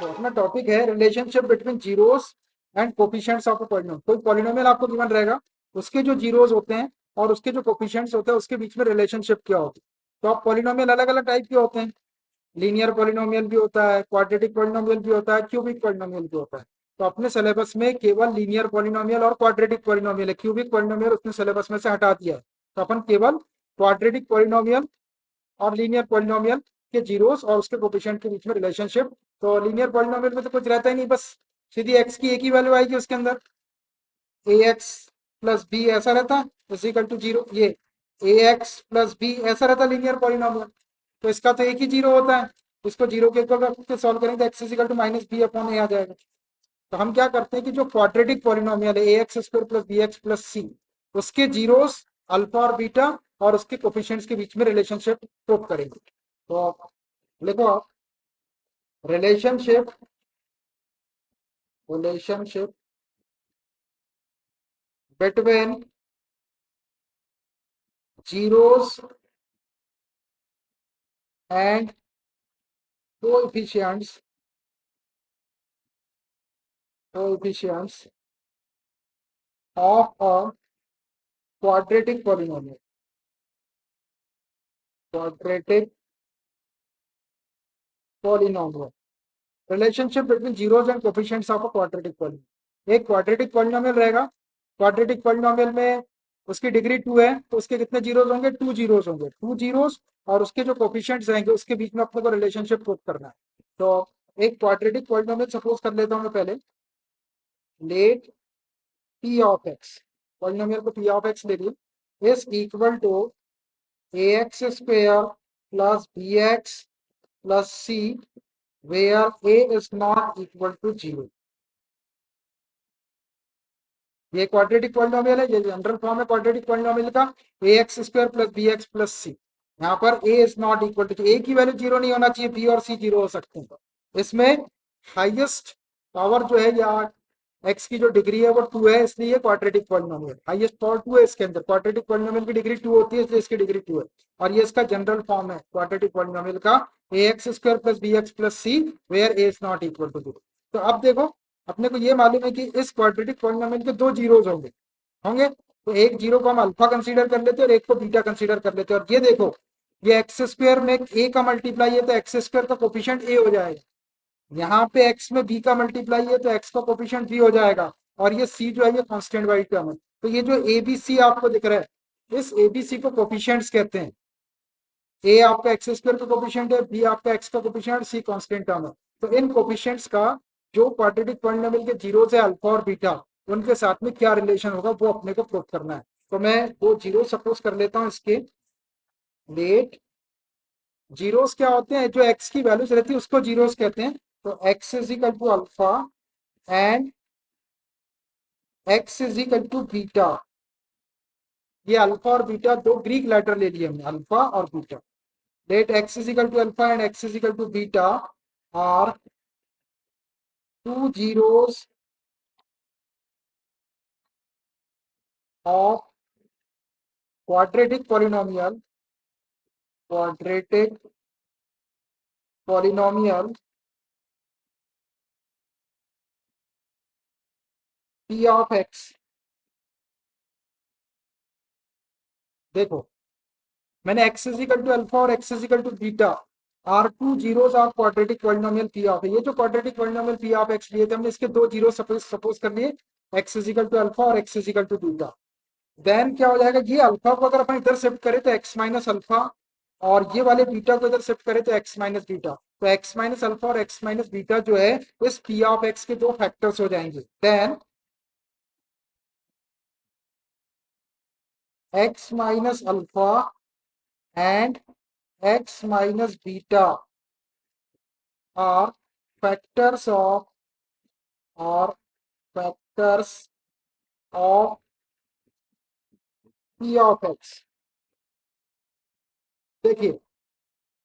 देखो अपना टॉपिक है relationship between zeros and coefficients of a polynomial. कोई पॉलिनोमियल आपको गिवन रहेगा, उसके जो जीरोस होते हैं और उसके जो कोफिशिएंट्स होते हैं उसके बीच में रिलेशनशिप क्या होती है। तो आप पॉलिनोमियल अलग अलग टाइप के होते हैं, लीनियर पॉलिनोमियल भी होता है, क्वाड्रेटिक पॉलिनोमियल भी होता है, क्यूबिक पॉलिनोमियल भी होता है। तो अपने सिलेबस में केवल लीनियर पॉलिनोमियल और क्वाड्रेटिक पॉलिनोमियल है, क्यूबिक पॉलिनोमियल उसने सिलेबस में से हटा दिया है। तो अपन केवल क्वाड्रेटिक पॉलिनोमियल और लीनियर पॉलिनोमियल के जीरोस और उसके कोफिशिएंट के बीच में रिलेशनशिप। तो लीनियर पॉलिनोमियल में तो कुछ रहता ही नहीं, बस सीधी एक्स की एक ही वैल्यू आएगी उसके अंदर, ए एक्स प्लस बी ऐसा रहता है इजिकल टू जीरो। ये ए एक्स प्लस बी ऐसा रहता है लीनियर पॉलिनोमियल। तो इसका तो एक ही जीरो होता है, इसको जीरो के इक्वल रख के सॉल्व करेंगे तो x is equal to minus B upon A आ जाएगा। तो हम क्या करते हैं कि जो क्वाड्रेटिक पॉलिनोमियल है ए x square plus B x plus C, उसके जीरोस अल्फा और बीटा और उसके कोफिशिएंट्स के बीच में रिलेशनशिप प्रूव करेंगे। तो लिखो आप relationship relationship between zeros and coefficients of a quadratic polynomial. Quadratic polynomial, relationship between zeros and coefficients of a quadratic polynomial. एक क्वाड्रेटिक पॉलिनोमियल रहेगा, क्वाड्रेटिक पॉलिनोमियल में उसकी डिग्री 2 है, तो उसके कितने जीरोस होंगे, 2 जीरोस होंगे, 2 जीरोस और उसके जो कोफिशिएंट्स रहेंगे उसके बीच में अपने को रिलेशनशिप प्रूव करना है। तो एक क्वाड्रेटिक पॉलिनोमियल सपोज कर लेता हूं मैं पहले, let P of x, polynomial को पी ऑफ एक्स ले लिए, is equal to A x square plus B x plus C where A is not equal to zero. ये क्वाड्रेटिक पॉलिनोमियल है, ये जनरल फॉर्म है क्वाड्रेटिक पॉलिनोमियल का, A x square plus B x plus C. यहाँ पर A is not equal to, A की value zero नहीं होना चाहिए, बी और सी जीरो हो सकते हैं। इसमें हाईएस्ट पावर जो है या एक्स की जो डिग्री है वो 2 है, इसलिए क्वाड्रेटिक पॉलिनोमियल हाईएस्ट पावर 2 है इसके अंदर। क्वाड्रेटिक पॉलिनोमियल की डिग्री 2 होती है, इसलिए इसकी डिग्री 2 है। और ये इसका जनरल फॉर्म है क्वाड्रेटिक पॉलिनोमियल का, A x square plus B x plus C where A is not equal to zero. तो अब देखो अपने को ये मालूम है कि इस क्वाड्रेटिक पॉलिनोमियल के 2 जीरोस होंगे होंगे तो एक जीरो को हम अल्फा कंसीडर कर लेते हैं और एक को बीटा कंसीडर कर लेते हैं। और ये देखो ये एक्स स्क्वायर में ए का मल्टीप्लाई है तो एक्स स्क्वायर का कोफिशिएंट ए हो जाएगा, यहाँ पे एक्स में बी का मल्टीप्लाई है तो एक्स का कोफिशिएंट बी हो जाएगा, और ये सी जो है ये कांस्टेंट वाली टर्म है। तो ये जो ए बी सी आपको दिख रहा है, इस ए बी सी को कोफिशिएंट्स कहते हैं। ए आपका एक्स स्क्वायर का कोफिशिएंट है, बी आपका एक्स का कोफिशिएंट, सी कांस्टेंट टर्म है। तो इन कोफिशिएंट्स का जो क्वाड्रेटिक पॉलिनोमियल के जीरोस है अल्फा और बीटा, उनके साथ में क्या रिलेशन होगा वो अपने को प्रूव करना है। तो मैं वो जीरो सपोज कर लेता हूँ इसके, लेट जीरोस क्या होते हैं, जो एक्स की वैल्यूज रहती है उसको जीरोस कहते हैं। तो x is equal to alpha and x is equal to beta. ये अल्फा और बीटा दो ग्रीक लेटर ले लिए हमने, अल्फा और beta. Let x is equal to alpha and x is equal to beta are two zeros of quadratic polynomial p of x. देखो मैंने x is equal to alpha और x is equal to beta are two zeros of quadratic polynomial p of, ये जो quadratic polynomial p of x लिए थे हमने, इसके दो जीरो सपोज कर लिए, एक्स इजिकल टू अल्फा और x is equal to beta. Then क्या हो जाएगा, ये अल्फा को अगर अपन इधर शिफ्ट करें तो एक्स माइनस अल्फा, और ये वाले बीटा को इधर शिफ्ट करें तो एक्स माइनस बीटा। तो एक्स माइनस अल्फा और एक्स माइनस बीटा जो है इस पी ऑफ एक्स के दो फैक्टर्स हो जाएंगे। Then x minus alpha and x minus beta are factors of or factors of p of x। देखिए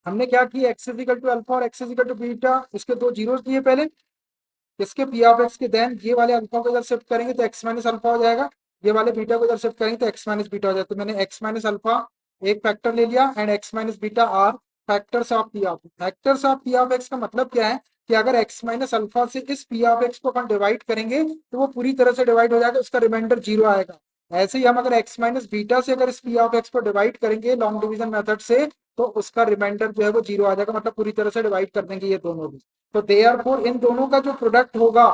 हमने क्या किया, एक्स इजिकल टू अल्फा और एक्स इजिकल टू बीटा, इसके दो जीरोस दिए पहले, इसके पी ऑफ एक्स के। देन ये वाले अल्फा को इधर शिफ्ट करेंगे तो एक्स माइनस अल्फा हो जाएगा, ये वाले बीटा को इधर शिफ्ट करेंगे तो एक्स माइनस बीटा हो जाएगा। तो मैंने एक्स माइनस अल्फा एक फैक्टर ले लिया and x minus beta are factors of p of x का मतलब क्या है कि अगर x माइनस अल्फा से इस पी ऑफ एक्स को अपन डिवाइड करेंगे तो वो पूरी तरह से डिवाइड हो जाएगा, उसका रिमाइंडर जीरो आएगा। ऐसे ही हम अगर x माइनस बीटा से अगर इस पी ऑफ एक्स को डिवाइड करेंगे लॉन्ग डिवीजन मेथड से, तो उसका रिमाइंडर जो है वो जीरो आ जाएगा, मतलब पूरी तरह से डिवाइड कर देंगे ये दोनों भी। तो देयरफॉर इन दोनों का जो प्रोडक्ट होगा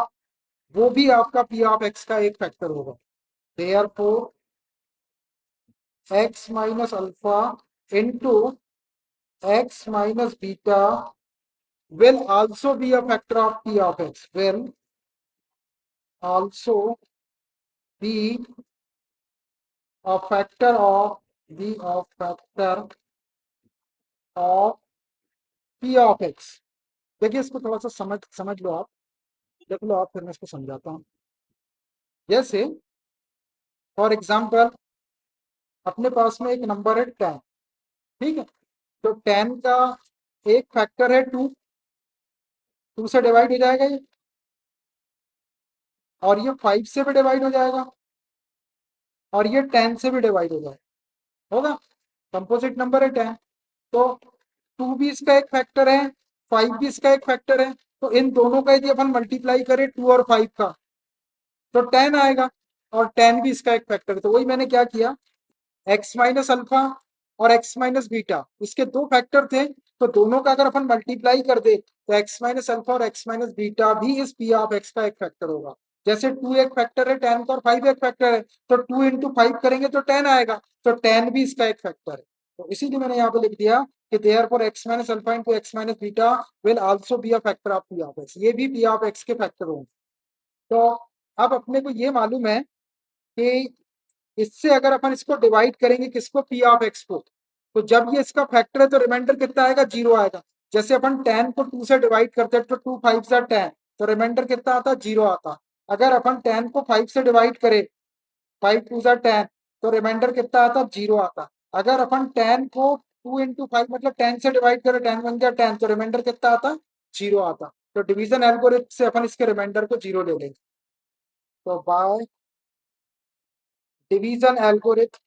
वो भी आपका पी ऑफ एक्स का एक फैक्टर होगा। Therefore x minus alpha into x minus beta will also be a factor of p of x, will also be a factor of p of x। देखिए इसको थोड़ा सा समझ समझ लो आप, देख लो आप, फिर मैं इसको समझाता हूँ। जैसे फॉर एग्जाम्पल अपने पास में एक नंबर है 10, ठीक है, तो 10 का एक फैक्टर है 2, 2 से डिवाइड हो जाएगा ये, और ये 5 से भी डिवाइड हो जाएगा, और ये 10 से भी डिवाइड हो जाएगा, होगा। कंपोजिट नंबर है 10, तो 2 भी इसका एक फैक्टर है, 5 भी इसका एक फैक्टर है, तो इन दोनों का यदि अपन मल्टीप्लाई करें 2 और 5 का तो 10 आएगा, और 10 भी इसका एक फैक्टर है। तो वही मैंने क्या किया, एक्स माइनस अल्फा और एक्स माइनस बीटा इसके दो फैक्टर थे, तो दोनों का अगर अपन मल्टीप्लाई कर दे तो एक्स माइनस अल्फा और एक्स माइनस बीटा भी इस पी ऑफ एक्स का एक फैक्टर होगा। जैसे 2 एक फैक्टर है 10 का और 5 एक फैक्टर है, तो 2 इंटू 5 करेंगे तो 10 आएगा, तो 10 भी इसका एक फैक्टर है। तो इसीलिए मैंने यहाँ पे लिख दिया कि therefore x minus alpha into x minus beta will also be a factor of p of x, ये भी पी ऑफ एक्स के फैक्टर होंगे। तो अब अपने को ये मालूम है कि इससे अगर अपन इसको डिवाइड करेंगे किसको, पी ऑफ एक्स को, तो जब ये इसका फैक्टर है तो रिमाइंडर कितना आएगा, जीरो आएगा। जैसे अपन 10 को 2 से डिवाइड करते हैं तो 2 5 से 10, तो रिमाइंडर कितना आता, जीरो आता। अगर अपन 10 को 5 से डिवाइड करें, 5 2 से 10, तो रिमाइंडर कितना आता, जीरो आता। अगर अपन 10 को 2 इंटू 5 मतलब 10 से डिवाइड करें, 10 बन गया 10, तो रिमाइंडर कितना आता, जीरो आता। तो डिवीजन एल्गोरिथम से अपन इसके रिमाइंडर को जीरो ले लेंगे। तो by division algorithm,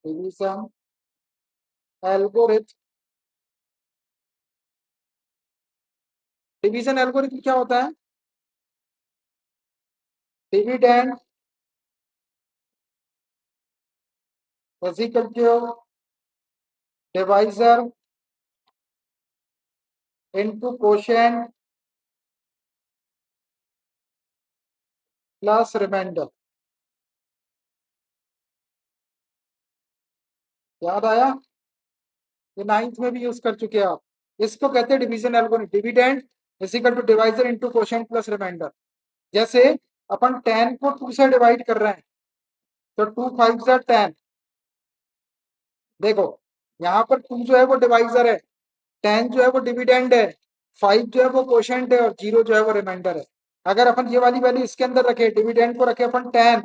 division algorithm, division algorithm क्या होता है, dividend is equal to divisor into quotient plus remainder. याद आया, ये 9th में भी यूज कर चुके हैं आप। इसको कहते हैं division algorithm, dividend is equal to divisor into quotient plus remainder. जैसे अपन 10 को 2 से डिवाइड कर रहे हैं, तो 2 5 से 10, देखो यहाँ पर 2 जो है वो डिवाइजर है, 10 जो है वो डिविडेंड है, 5 जो है वो कोशेंट है, और 0 जो है वो रिमाइंडर है। अगर अपन ये वाली वैल्यू इसके अंदर रखे, डिविडेंड को रखे अपन 10,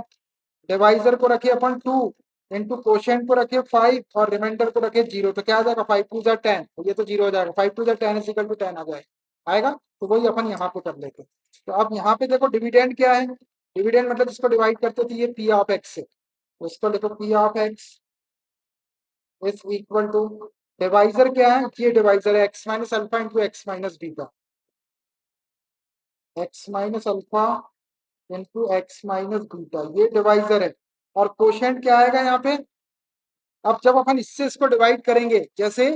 डिवाइजर को रखे अपन 2, इंटू कोशेंट को रखे 5, और रिमाइंडर को रखे 0, तो क्या आ जाएगा, 5 2 10, तो ये तो 0 हो जाएगा, 5 2 10 इज इक्वल टू 10 आ जाएगा, आएगा। तो वही अपन यहाँ पे कर लेते हैं। तो अब यहाँ पे देखो डिविडेंड क्या है, डिविडेंड मतलब इसको डिवाइड करते थे ये पी ऑफ एक्स से, तो इसको लिखो p of x is equal to, divisor क्या है, ये डिवाइजर है x minus alpha into x minus beta, x minus alpha into x minus beta, ये डिवाइजर है। और कोशेंट क्या आएगा यहाँ पे, अब जब अपन इससे इसको डिवाइड करेंगे, जैसे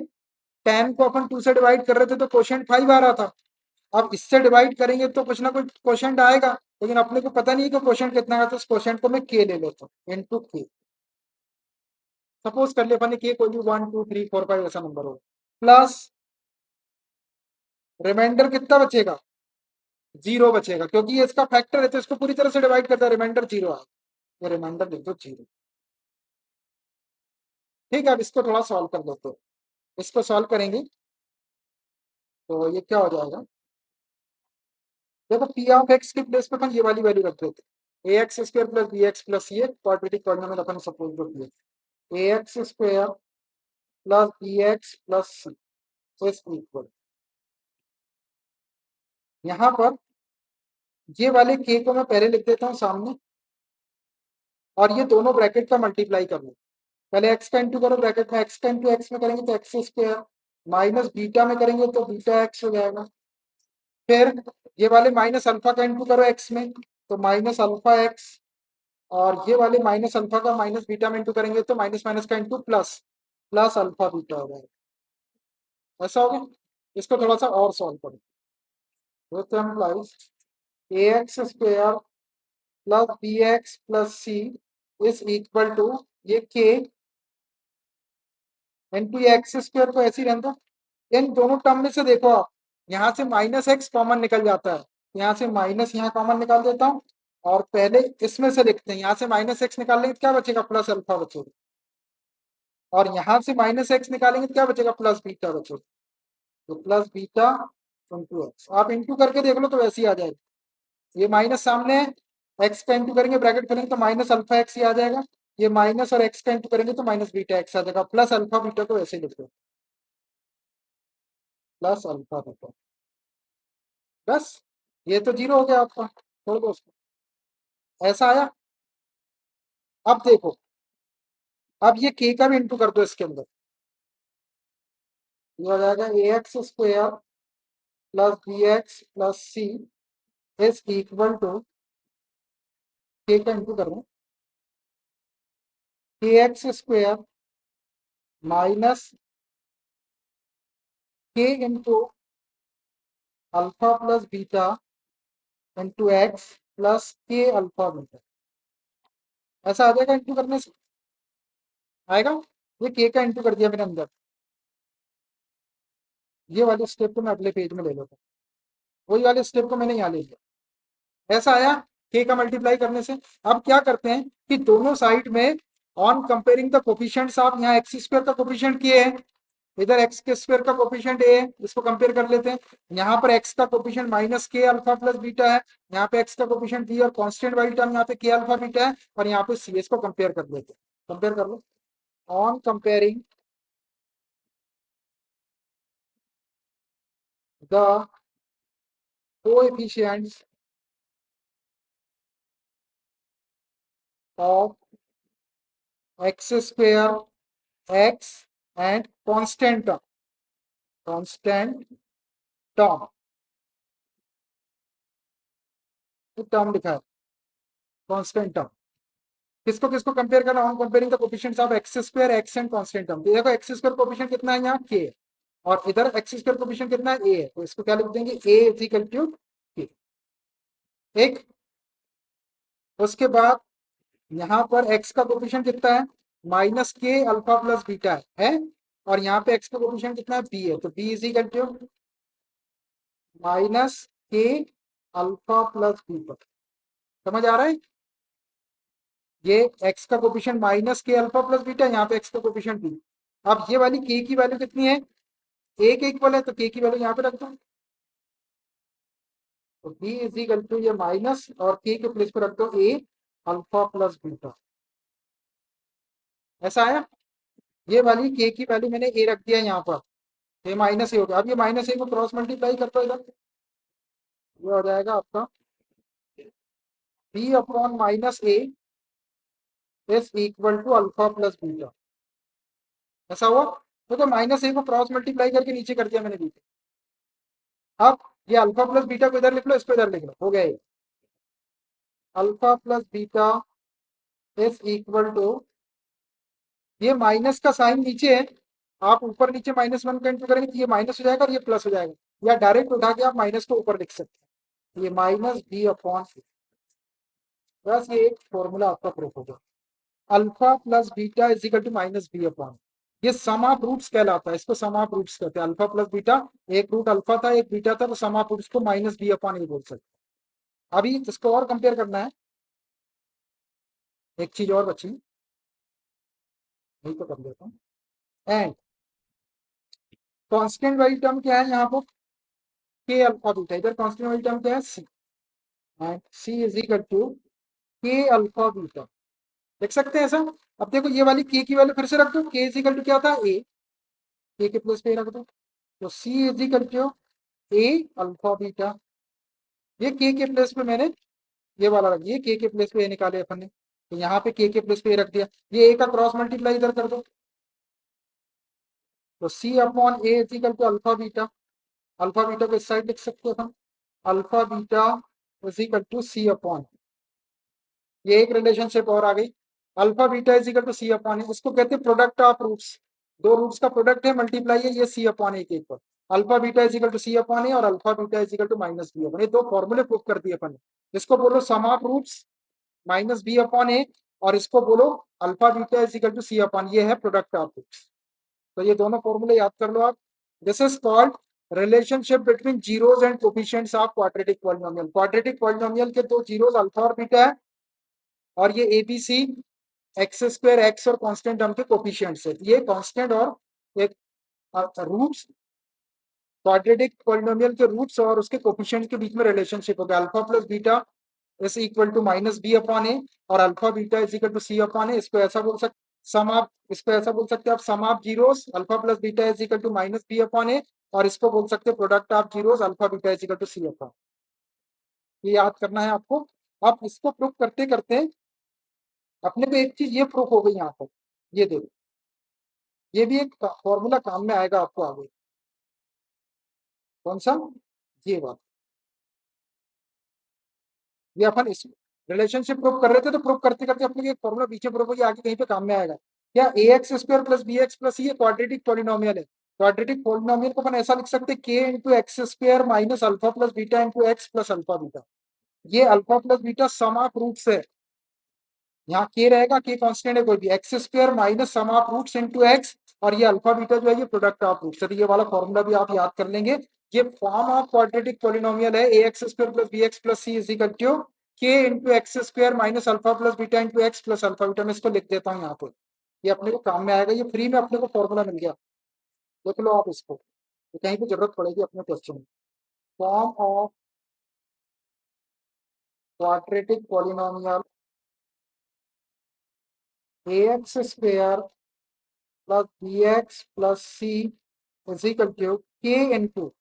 10 को अपन 2 से डिवाइड कर रहे थे तो कोशेंट 5 आ रहा था, अब इससे डिवाइड करेंगे तो कुछ ना कुछ कोशेंट आएगा, लेकिन अपने को पता नहीं है कि कोशेंट कितना है, तो उस कोशेंट को मैं के ले लेता हूँ, इनटू के। सपोज कर ले अपन के कोई भी 1 2 3 4 5 ऐसा नंबर हो, प्लस रिमाइंडर कितना बचेगा, जीरो बचेगा, क्योंकि ये इसका फैक्टर है तो इसको पूरी तरह से डिवाइड करता है, रिमाइंडर जीरो आएगा, ये रिमाइंडर लिख दो जीरो। ठीक है, अब इसको थोड़ा सॉल्व कर लेते हैं। इसको सॉल्व करेंगे तो ये क्या हो जाएगा, देखो पी ऑफ एक्स के प्लेस पे अपन ये वाली वैल्यू रख देते, A x square plus B x plus C, quadratic polynomial अपन सपोज रख दिए, A x square plus B x plus C is equal, यहाँ पर ये वाले के को मैं पहले लिख देता हूँ सामने, और ये दोनों ब्रैकेट का मल्टीप्लाई कर लो। पहले एक्स का इंटू करो ब्रैकेट में, एक्स का इंटू एक्स में करेंगे तो एक्स स्क्वायर, माइनस बीटा में करेंगे तो बीटा एक्स हो जाएगा, फिर ये वाले माइनस अल्फा का इंटू करो एक्स में, तो माइनस अल्फा एक्स, और ये वाले माइनस अल्फा का माइनस बीटा में इंटू करेंगे तो माइनस माइनस का into plus, plus alpha beta हो जाएगा। ऐसा हो गया। इसको थोड़ा सा और सॉल्व करो। तो implies a x square plus B x plus C is equal to ये के इंटू एक्स स्क्वेयर को ऐसे ही रहने दो। इन दोनों टर्म में से देखो आप, यहाँ से माइनस एक्स कॉमन निकल जाता है, यहाँ से माइनस यहाँ कॉमन निकाल देता हूँ, और पहले इसमें से लिखते हैं, यहाँ से माइनस एक्स निकालेंगे तो क्या बचेगा, प्लस अल्फा बचेगा, और यहाँ से माइनस एक्स निकालेंगे तो क्या बचेगा, प्लस बीटा बचेगा। तो प्लस बीटा इंटू एक्स, आप इंटू करके देख लो तो वैसे ही आ जाएगा। ये माइनस सामने है, एक्स का इंटू करेंगे ब्रैकेट करेंगे तो माइनस अल्फा एक्स ही आ जाएगा, ये माइनस और एक्स का इंटू करेंगे तो माइनस बीटा एक्स आ जाएगा, प्लस अल्फा बीटा को ऐसे लिख दो, प्लस अल्फा बीटा। बस ये तो जीरो हो गया आपका, छोड़ दो उसको। ऐसा आया। अब देखो, अब ये के का भी इंटू कर दो इसके अंदर, ये हो जाएगा A x square plus B x plus C is equal to, k का इंटू कर रहे हैं, k x square minus k into alpha plus beta into x plus k alpha beta. ऐसा आ जाएगा इंटू करने से, आएगा। ये के का इंटू कर दिया मैंने अंदर, ये वाले स्टेप को मैं अगले पेज में ले लेता हूँ, वही वाले स्टेप को मैंने यहाँ ले लिया। ऐसा आया के का मल्टीप्लाई करने से। अब क्या करते हैं कि दोनों साइड में ऑन कंपेयरिंग द कोफिशिएंट्स, आप यहाँ एक्स स्क्वायर का कोफिशिएंट किए हैं, इधर एक्स के स्क्वायर का कोफिशिएंट ए है, इसको कंपेयर कर लेते हैं। यहाँ पर एक्स का coefficient minus k alpha plus beta है, यहाँ पे एक्स का कोफिशिएंट बी और कांस्टेंट वाली टर्म यहाँ पे के अल्फा बीटा है, और यहाँ पे सी, इसको कंपेयर कर लेते हैं। कंपेयर कर लो, on comparing the coefficients of x square x and constant term, constant term, term लिखा है कांस्टेंट टर्म। किसको किसको कंपेयर करना, on comparing the coefficients of x square x and constant term. देखो एक्स स्क्वायर कोफिशिएंट कितना है यहाँ, के, और इधर एक्स स्क्वायर कोफिशिएंट कितना है, ए है, तो इसको क्या लिख देंगे, ए इज इक्वल टू के। एक, उसके बाद यहाँ पर एक्स का कोफिशिएंट कितना है, minus k alpha plus beta है, और यहाँ पे एक्स का कोफिशिएंट कितना है, बी है, तो b is equal to minus k alpha plus beta. समझ आ रहा है। ये एक्स का coefficient minus k alpha plus beta, यहाँ पे एक्स का कोफिशिएंट बी। अब ये वाली के की वैल्यू कितनी है, ए के इक्वल है, तो के की वैल्यू यहाँ पे रख दो, तो बी इज इक्वल टू ये माइनस और के प्लेस पे रख दो ए अल्फा प्लस बीटा। ऐसा आया। ये वाली के की वैल्यू मैंने ए रख दिया यहाँ पर, ये माइनस ए हो गया। अब ये माइनस ए को क्रॉस मल्टीप्लाई कर दो इधर, ये हो जाएगा आपका b upon minus a is equal to alpha plus beta. ऐसा हुआ। तो माइनस ए को क्रॉस मल्टीप्लाई करके नीचे कर दिया मैंने बी। अब ये अल्फा प्लस बीटा को इधर लिख लो, इसको इधर लिख लो, हो गया ये alpha plus beta is equal to, ये माइनस का साइन नीचे है, आप ऊपर नीचे माइनस वन का इंटू करेंगे तो ये माइनस हो जाएगा और ये प्लस हो जाएगा, या डायरेक्ट उठा के आप माइनस को ऊपर लिख सकते हैं, ये माइनस बी अपॉन, बस ये एक फॉर्मूला आपका प्रूफ होगा। Alpha plus beta is equal to minus B upon, ये सम ऑफ रूट्स कहलाता है, इसको सम ऑफ रूट्स कहते हैं। अल्फा प्लस बीटा, एक रूट अल्फा था एक बीटा था, तो सम ऑफ रूट्स को माइनस बी अपॉन ये बोल सकते हैं। अभी इसको और कंपेयर करना है, एक चीज और बची, यही तो कर देता हूँ। एंड कांस्टेंट वाली टर्म क्या है यहाँ पर, के अल्फा बीटा, इधर कांस्टेंट वाली टर्म क्या है, C, and C is equal to k alpha beta. देख सकते हैं ऐसा। अब देखो ये वाली के की वैल्यू फिर से रख दो, के इज इक्वल टू क्या था, ए, के प्लेस पे रख दो, तो C is equal to A alpha beta. ये के प्लेस पे मैंने ये वाला रख दिया, के प्लेस पे ए निकाले अपन ने, तो यहाँ पे के प्लेस पे ए रख दिया, ये ए का क्रॉस मल्टीप्लाई इधर कर दो, तो C upon A is equal to alpha beta. Alpha beta को इस साइड लिख सकते हो अपन, alpha beta is equal to C upon, ये एक रिलेशनशिप और आ गई, alpha beta is equal to C upon, इसको कहते हैं प्रोडक्ट ऑफ रूट्स, दो रूट्स का प्रोडक्ट है, मल्टीप्लाई है, ये सी अपॉन ए के ऊपर, alpha beta is equal to C upon ए और alpha beta is equal to minus B upon, ये दो फॉर्मूले प्रूव कर दिए अपन ने। इसको बोलो sum of roots minus B upon ए, और इसको बोलो alpha beta is equal to C upon, ये है प्रोडक्ट ऑफ रूट्स। तो ये दोनों फॉर्मूले याद कर लो आप। This is called relationship between zeros and coefficients of quadratic polynomial. Quadratic polynomial के दो जीरोस अल्फा और बीटा है, और ये एबीसी एक्स स्क्वायर एक्स और कांस्टेंट टर्म के कोफिशिएंट्स है, ये कांस्टेंट और एक रूट्स, क्वाड्रेटिक पॉलिनोमियल के रूट्स और उसके कोफिशिएंट के बीच में रिलेशनशिप होगा, alpha plus beta is equal to minus B upon ए और alpha beta is equal to C upon ए। इसको ऐसा बोल सकते, सम ऑफ, इसको ऐसा बोल सकते हैं आप, sum of zeros alpha plus beta is equal to minus B upon ए, और इसको बोल सकते हैं product of zeros alpha beta is equal to C upon. ये याद करना है आपको। अब इसको प्रूव करते करते अपने को एक चीज ये प्रूफ हो गई यहाँ पर, ये देखो, ये भी एक फॉर्मूला काम में आएगा आपको आगे। कौन सा? ये बात, ये अपन इस रिलेशनशिप प्रूव कर रहे थे, तो प्रूव करते करते अपने एक फॉर्मूला पीछे प्रूव हो गया, आगे कहीं पे काम में आएगा। क्या a x square plus B x plus ये क्वाड्रेटिक पॉलिनोमियल है। क्वाड्रेटिक पॉलिनोमियल को अपन ऐसा लिख सकते हैं, k into x square minus alpha plus beta into x plus alpha beta. ये alpha plus beta sum of roots है, यहाँ के रहेगा, के कांस्टेंट है कोई भी, x square minus sum of roots into x, और ये अल्फा बीटा जो है ये प्रोडक्ट ऑफ रूट्स है। तो ये वाला फॉर्मूला भी आप याद कर लेंगे। ये फॉर्म ऑफ क्वाड्रेटिक पॉलिनोमियल है, ए x square plus B x plus C is equal to k into x square minus alpha plus beta into x plus alpha beta. मैं इसको लिख देता हूँ यहाँ पे, ये अपने को काम में आएगा, ये फ्री में अपने को फॉर्मूला मिल गया, देख लो आप इसको, तो कहीं पे जरूरत पड़ेगी अपने क्वेश्चन में। Form of quadratic polynomial a x square plus B x plus C is equal to k into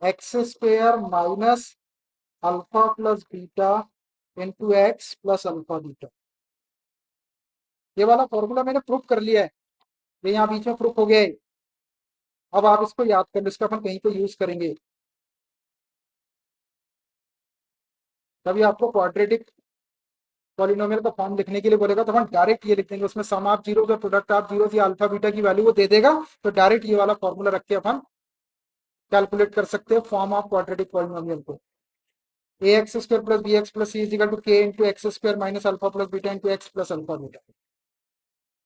x square minus alpha plus beta into x plus alpha beta. ये वाला फॉर्मूला मैंने प्रूफ कर लिया है, ये यहाँ बीच में प्रूफ हो गया है। अब आप इसको याद कर लो, इसका अपन कहीं पे यूज करेंगे, तभी आपको क्वाड्रेटिक पॉलिनोमियल का फॉर्म लिखने के लिए बोलेगा, तो हम डायरेक्ट ये लिख देंगे, उसमें सम ऑफ जीरो या प्रोडक्ट ऑफ जीरो या अल्फा बीटा की वैल्यू वो दे देगा, तो डायरेक्ट ये वाला फॉर्मूला रख के अपन कैलकुलेट कर सकते हैं फॉर्म ऑफ क्वाड्रेटिक पॉलिनोमियल को। A x square plus B x plus C is equal to k into x square minus alpha plus beta into x plus alpha beta.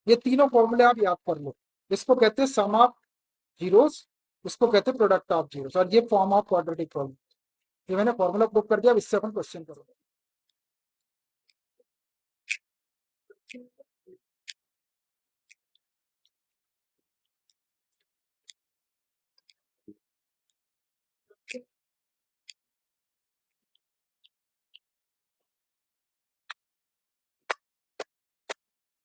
ये तीनों फॉर्मूले आप याद कर लो, इसको कहते हैं सम ऑफ जीरोस, इसको कहते हैं प्रोडक्ट ऑफ जीरोस, और ये फॉर्म ऑफ क्वाड्रेटिक पॉलिनोमियल। ये मैंने फॉर्मूला प्रूव कर दिया, अब इससे अपन क्वेश्चन करोगे।